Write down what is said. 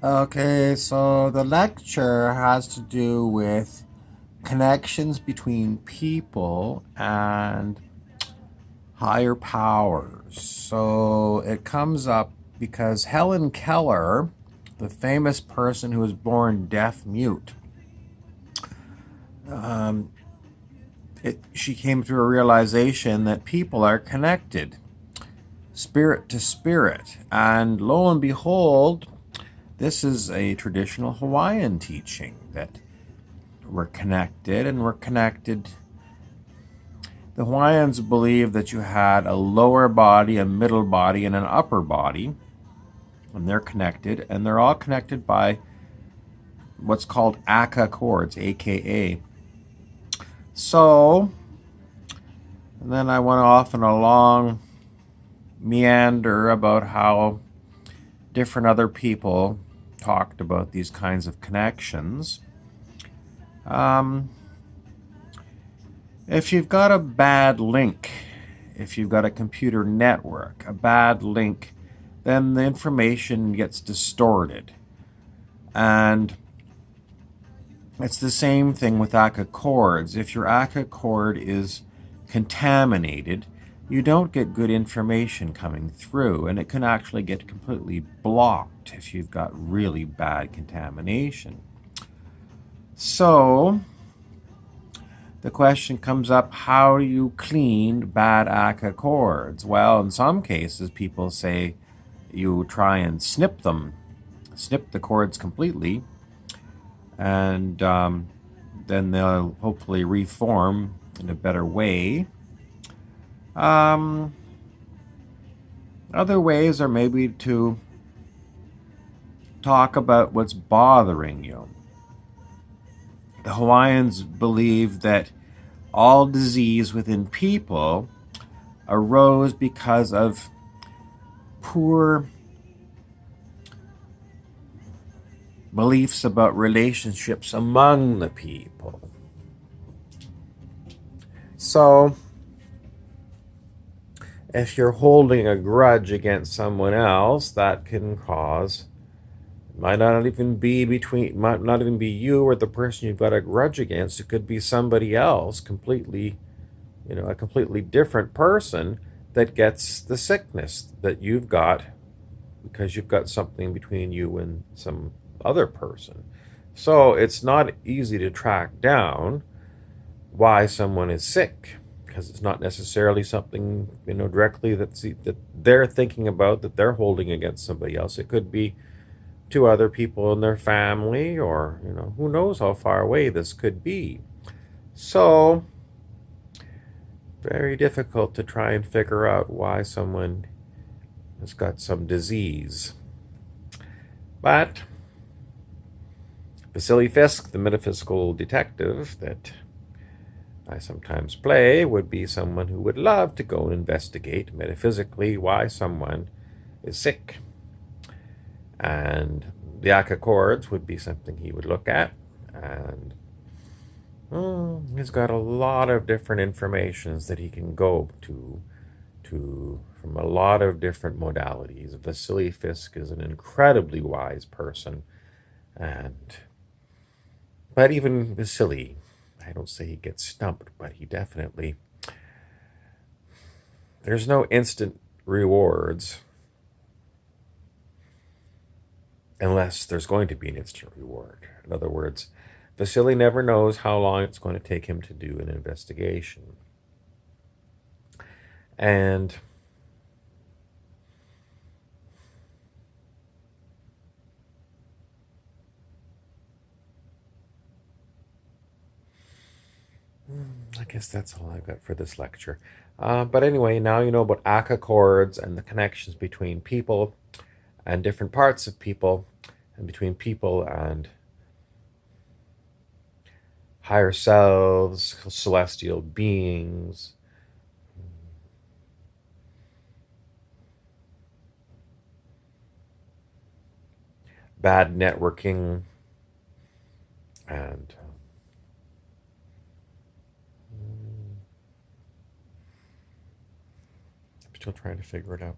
Okay, so the lecture has to do with connections between people and higher powers. So it comes up because Helen Keller, the famous person who was born deaf mute, she came to a realization that people are connected, spirit to spirit. And lo and behold, this is a traditional Hawaiian teaching that we're connected, and we're connected. The Hawaiians believe that you had a lower body, a middle body, and an upper body, and they're connected, and they're all connected by what's called aka cords, aka. So, and then I went off on a long meander about how different other people talked about these kinds of connections. If you've got a bad link, if you've got a computer network, a bad link, then the information gets distorted. And it's the same thing with ACA cords. If your ACA cord is contaminated, you don't get good information coming through, and it can actually get completely blocked if you've got really bad contamination. So the question comes up, how do you clean bad ACA cords? Well, in some cases, people say you try and snip the cords completely, and then they'll hopefully reform in a better way. Other ways are maybe to talk about what's bothering you. The Hawaiians believe that all disease within people arose because of poor beliefs about relationships among the people. So, if you're holding a grudge against someone else, that can cause, might not even be you or the person you've got a grudge against. It could be somebody else, completely, a completely different person that gets the sickness that you've got because you've got something between you and some other person. So it's not easy to track down why someone is sick, because it's not necessarily something, directly that they're thinking about, that they're holding against somebody else. It could be to other people in their family, or, who knows how far away this could be. So, very difficult to try and figure out why someone has got some disease. But Vasily Fisk, the metaphysical detective that I sometimes play, would be someone who would love to go and investigate metaphysically why someone is sick. And the aka cords would be something he would look at. And he's got a lot of different informations that he can go to from a lot of different modalities. Vasily Fisk is an incredibly wise person. But even Vasily, I don't say he gets stumped, but he definitely, there's no instant rewards unless there's going to be an instant reward. In other words, Vasily never knows how long it's going to take him to do an investigation. And I guess that's all I've got for this lecture. But anyway, now you know about aka cords and the connections between people and different parts of people, and between people and higher selves, celestial beings. Bad networking, and I'm still trying to figure it out.